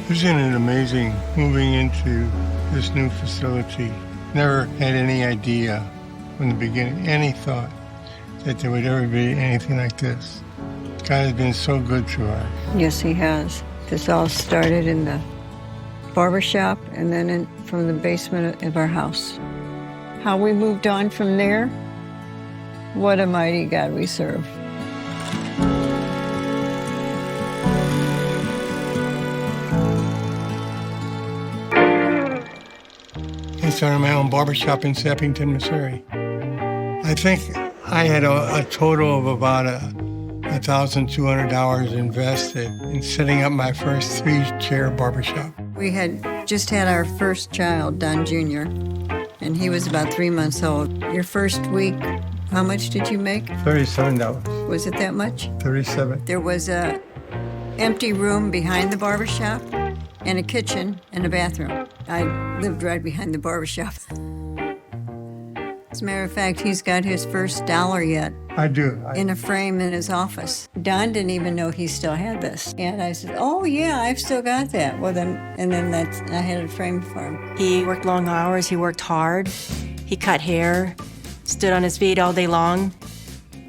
Isn't it amazing moving into this new facility? Never had any idea from the beginning, any thought that there would ever be anything like this. God has been so good to us. Yes, he has. This all started in the barbershop and then from the basement of our house. How we moved on from there, what a mighty God we serve. I started my own barbershop in Sappington, Missouri. I think I had a total of about $1,200 invested in setting up my first 3-chair barbershop. We had just had our first child, Don Jr., and he was about 3 months old. Your first week, how much did you make? $37. Was it that much? $37. There was a empty room behind the barbershop and a kitchen and a bathroom. I lived right behind the barbershop. As a matter of fact, he's got his first dollar yet. I do. In a frame in his office. Don didn't even know he still had this. And I said, oh yeah, I've still got that. Well then, I had it framed for him. He worked long hours, he worked hard. He cut hair, stood on his feet all day long.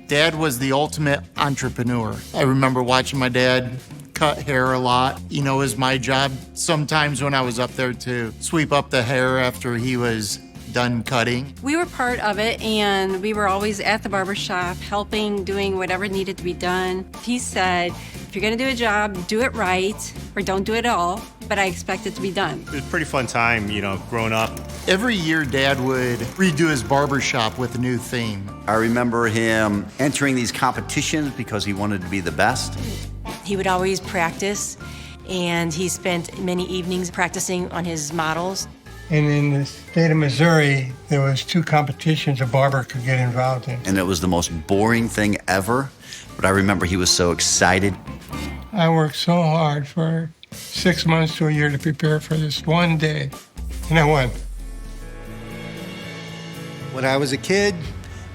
Dad was the ultimate entrepreneur. I remember watching my dad cut hair a lot. You know, it was my job sometimes when I was up there to sweep up the hair after he was done cutting. We were part of it, and we were always at the barbershop helping, doing whatever needed to be done. He said, if you're gonna do a job, do it right, or don't do it at all, but I expect it to be done. It was a pretty fun time, growing up. Every year, Dad would redo his barbershop with a new theme. I remember him entering these competitions because he wanted to be the best. He would always practice, and he spent many evenings practicing on his models. And in the state of Missouri, there was 2 competitions a barber could get involved in. And it was the most boring thing ever, but I remember he was so excited. I worked so hard for 6 months to a year to prepare for this one day, and I won. When I was a kid,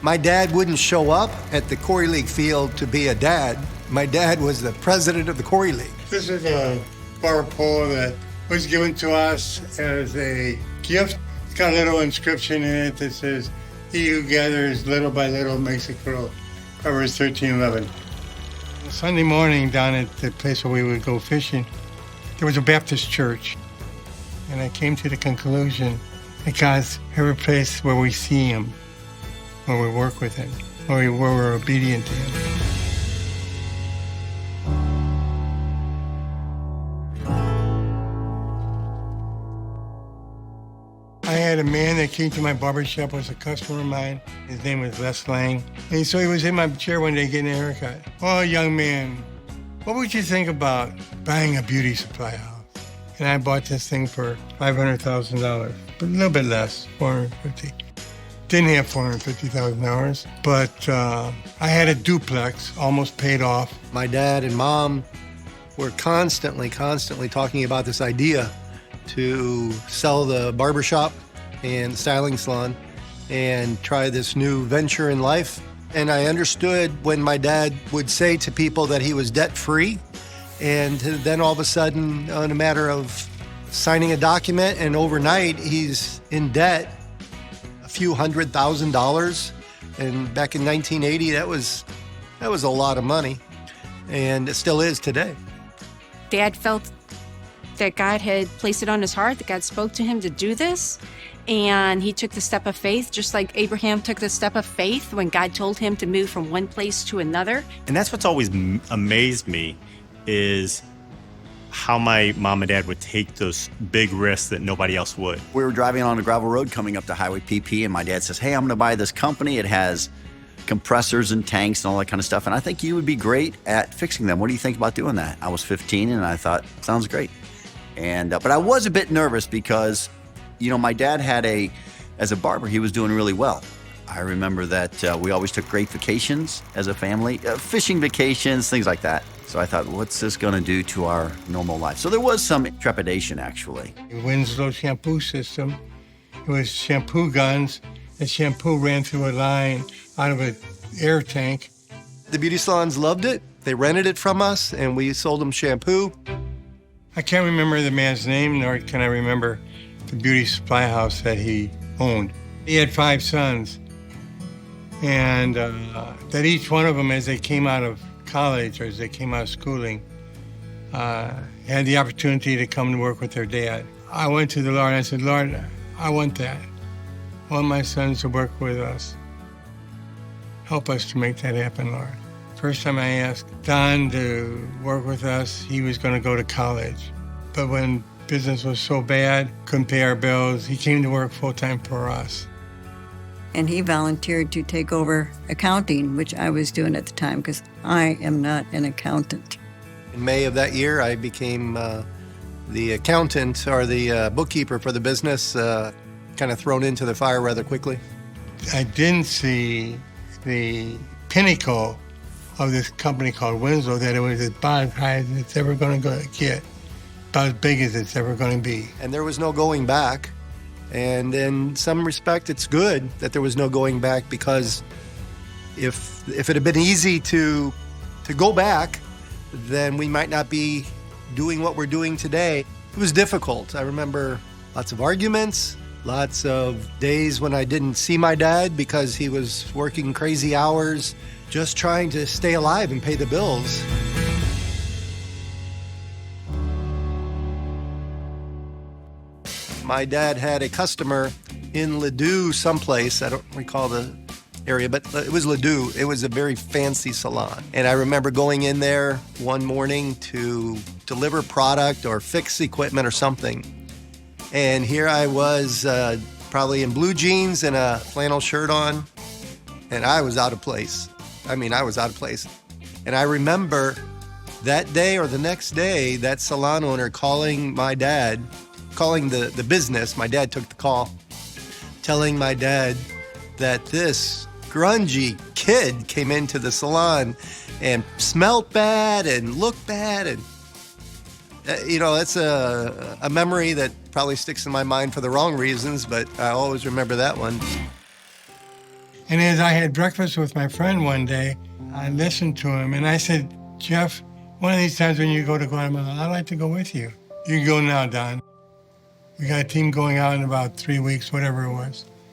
my dad wouldn't show up at the Corey League field to be a dad. My dad was the president of the Corey League. This is a barber pole that was given to us as a gift. It's got a little inscription in it that says, he who gathers little by little makes it grow. Proverbs 13:11. Sunday morning down at the place where we would go fishing, there was a Baptist church. And I came to the conclusion that God's every place where we see him, where we work with him, where we're obedient to him. I had a man that came to my barbershop, was a customer of mine. His name was Les Lang. And so he was in my chair one day getting a haircut. Oh, young man, what would you think about buying a beauty supply house? And I bought this thing for $500,000, but a little bit less, $450,000. Didn't have $450,000, but I had a duplex, almost paid off. My dad and mom were constantly talking about this idea to sell the barbershop and styling salon and try this new venture in life. And I understood when my dad would say to people that he was debt-free, and then all of a sudden, in a matter of signing a document, and overnight he's in debt a few $100,000. And back in 1980, that was a lot of money, and it still is today. Dad felt that God had placed it on his heart, that God spoke to him to do this, and he took the step of faith, just like Abraham took the step of faith when God told him to move from one place to another. And that's what's always amazed me, is how my mom and dad would take those big risks that nobody else would. We were driving on a gravel road coming up to Highway PP, and my dad says, hey, I'm gonna buy this company. It has compressors and tanks and all that kind of stuff, and I think you would be great at fixing them. What do you think about doing that? I was 15, and I thought, sounds great. And but I was a bit nervous because, my dad had as a barber, he was doing really well. I remember that we always took great vacations as a family, fishing vacations, things like that. So I thought, what's this gonna do to our normal life? So there was some trepidation, actually. Winslow shampoo system. It was shampoo guns. The shampoo ran through a line out of an air tank, The beauty salons loved it. They rented it from us, and we sold them shampoo. I can't remember the man's name, nor can I remember the beauty supply house that he owned. He had 5 sons, and that each one of them, as they came out of college or as they came out of schooling, had the opportunity to come to work with their dad. I went to the Lord and I said, Lord, I want that. I want my sons to work with us. Help us to make that happen, Lord. First time I asked Don to work with us, he was going to go to college. But when business was so bad, couldn't pay our bills, he came to work full-time for us. And he volunteered to take over accounting, which I was doing at the time because I am not an accountant. In May of that year, I became the accountant or the bookkeeper for the business, kind of thrown into the fire rather quickly. I didn't see the pinnacle of this company called Winslow, that it was about as high as it's ever going to get, about as big as it's ever going to be. And there was no going back. And in some respect, it's good that there was no going back, because if it had been easy to go back, then we might not be doing what we're doing today. It was difficult. I remember lots of arguments, lots of days when I didn't see my dad because he was working crazy hours, just trying to stay alive and pay the bills. My dad had a customer in Ladue someplace. I don't recall the area, but it was Ladue. It was a very fancy salon. And I remember going in there one morning to deliver product or fix equipment or something. And here I was, probably in blue jeans and a flannel shirt on, and I was out of place. I mean, I was out of place. And I remember that day or the next day, that salon owner calling my dad, calling the business. My dad took the call, telling my dad that this grungy kid came into the salon and smelled bad and looked bad. And, that's a memory that probably sticks in my mind for the wrong reasons, but I always remember that one. And as I had breakfast with my friend one day, I listened to him and I said, Jeff, one of these times when you go to Guatemala, I'd like to go with you. You can go now, Don. We got a team going out in about 3 weeks, whatever it was.